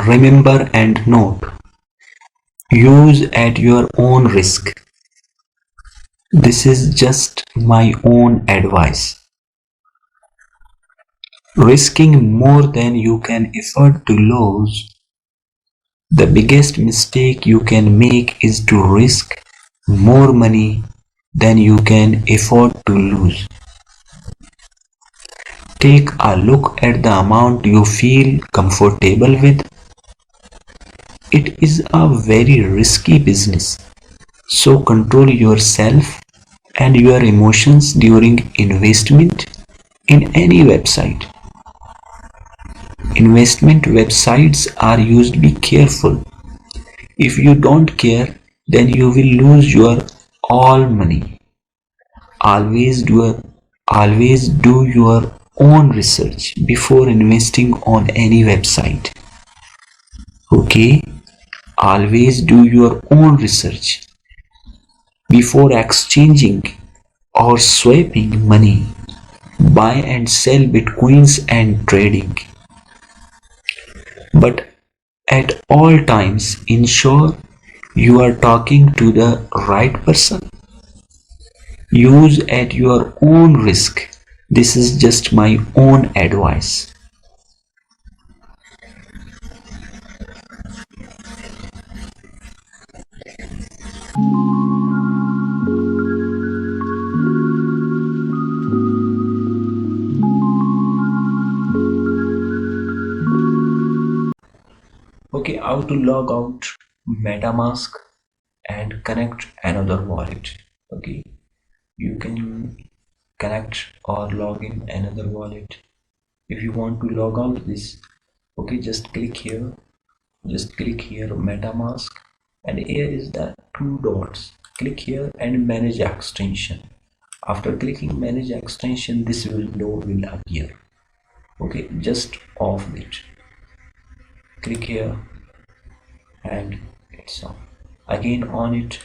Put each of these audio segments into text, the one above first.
Remember and note, use at your own risk. This is just my own advice. Risking more than you can afford to lose. The biggest mistake you can make is to risk more money than you can afford to lose. Take a look at the amount you feel comfortable with. It is a very risky business, so control yourself and your emotions during investment in any website. Investment websites are used. Be careful. If you don't care, then you will lose your all money. Always do your own research before investing on any website. Okay? Always do your own research before exchanging or swapping money. Buy and sell bitcoins and trading. But at all times, ensure you are talking to the right person. Use at your own risk. This is just my own advice. Okay, how to log out Metamask and connect another wallet. Okay, you can connect or log in another wallet. If you want to log out this, okay, just click here Metamask, and here is the two dots. Click here and manage extension. After clicking manage extension, this window will appear. Okay, just off it. Click here and it's on. Again on it.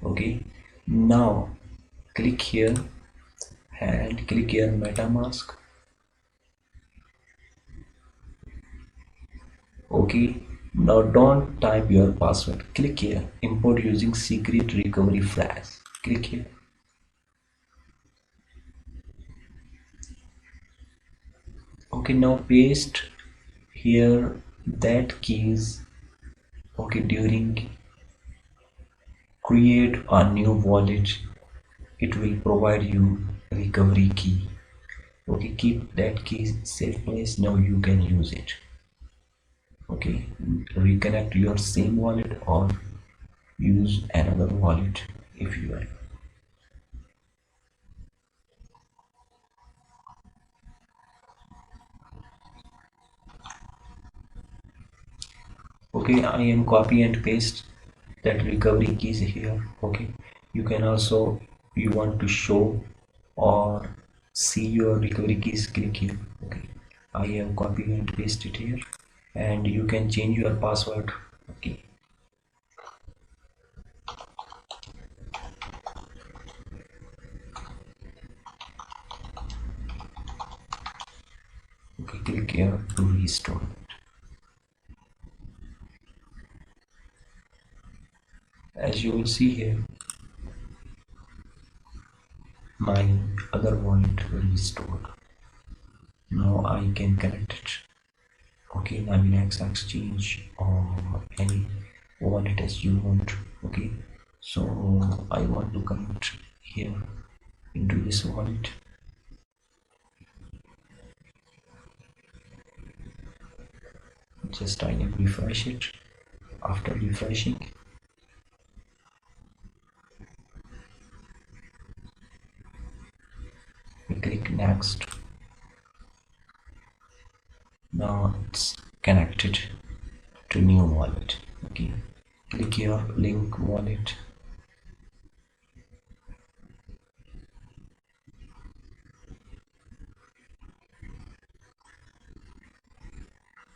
Okay, now click here and click here Metamask. Okay, now don't type your password. Click here import using secret recovery phrase. Click here. Okay, now paste here that keys. Okay, during create a new wallet, it will provide you recovery key. Okay, keep that key safe place. Now you can use it. Okay, reconnect your same wallet or use another wallet if you are. Okay, I am copy and paste that recovery keys here. Okay, you can also, you want to show or see your recovery keys, click here. Okay, I have copy and paste it here, and you can change your password. Okay, okay, click here to restore. As you will see here, my other wallet restored. Now I can connect it. Okay, Navinex exchange or any wallet as you want. Okay, so I want to connect here into this wallet. Just I need refresh it. After refreshing, we click next. Now it's connected to new wallet. Okay, click here link wallet.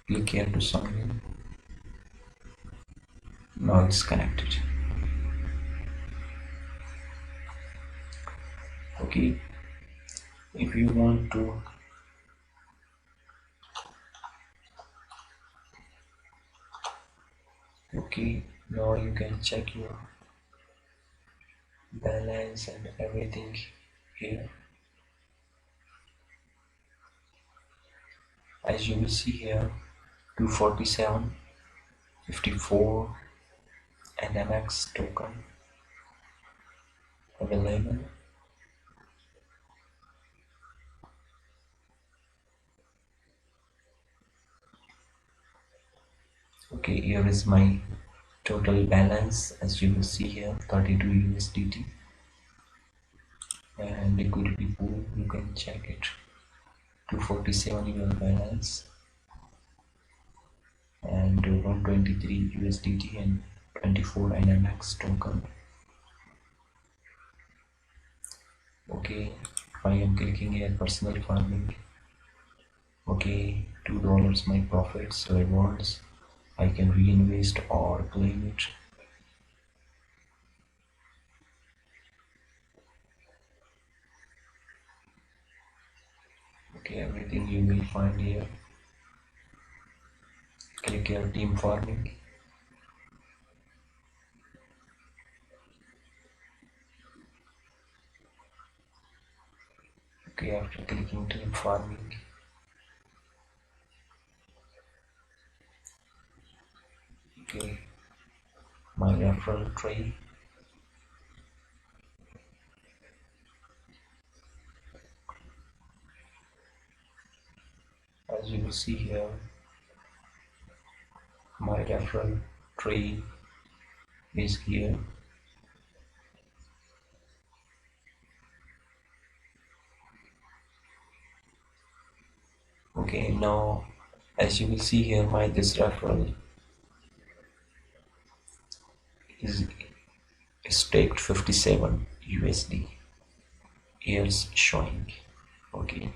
Click here to sign in. Now it's connected. Okay, if you want to Okay, now you can check your balance and everything here. As you will see here, 247.54 NMX token available. Okay, here is my total balance. As you will see here, 32 USDT, and liquidity pool, you can check it, 247 your balance, and 123 USDT and 24 NMX token. Okay, I am clicking here personal farming. Okay, $2 my profits, rewards. I can reinvest or claim it. Okay, everything you will find here. Click here team farming. Okay, after clicking team farming, okay, my referral trade. As you will see here, my referral trade is here. Okay, now as you will see here, my this referral is staked 57 USD. Here's showing. Okay,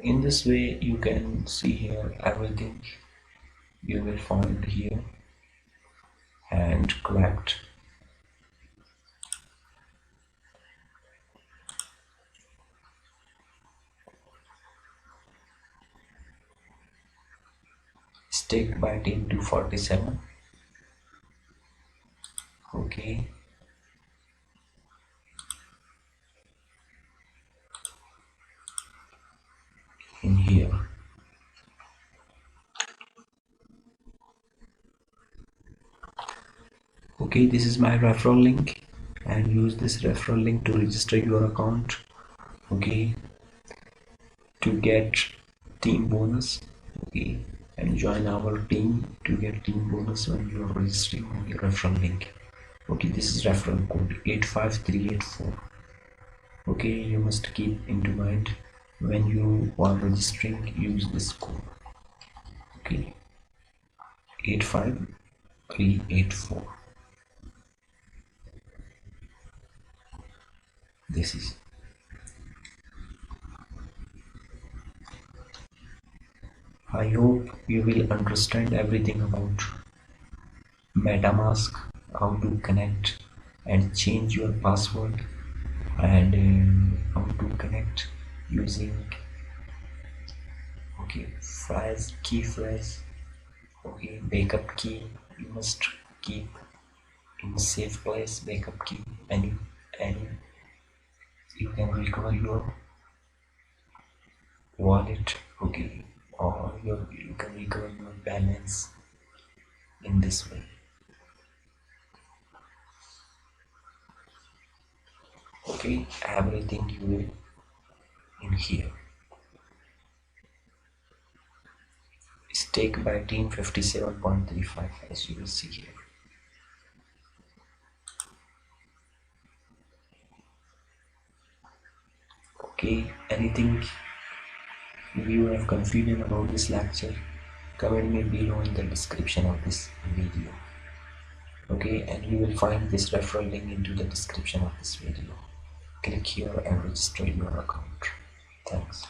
in this way you can see here everything you will find here and collect. Staked by team 247. Okay, in here. Okay, this is my referral link, and use this referral link to register your account. Okay, to get team bonus. Okay, and join our team to get team bonus when you are registering on your referral link. Okay, this is referral code 85384. Okay, you must keep into mind when you are registering, use this code. Okay, 85384. This is. I hope you will understand everything about Metamask, how to connect and change your password, and how to connect using phrase, key phrase. Okay, backup key, you must keep in safe place. Backup key, any you can recover your wallet. Okay, or you can recover your balance in this way. Okay, everything you will in here. Stake by team 57.35, as you will see here. Okay, anything if you have confusion about this lecture, comment me below in the description of this video. Okay, and you will find this referral link into the description of this video. Click here and register your account. Thanks.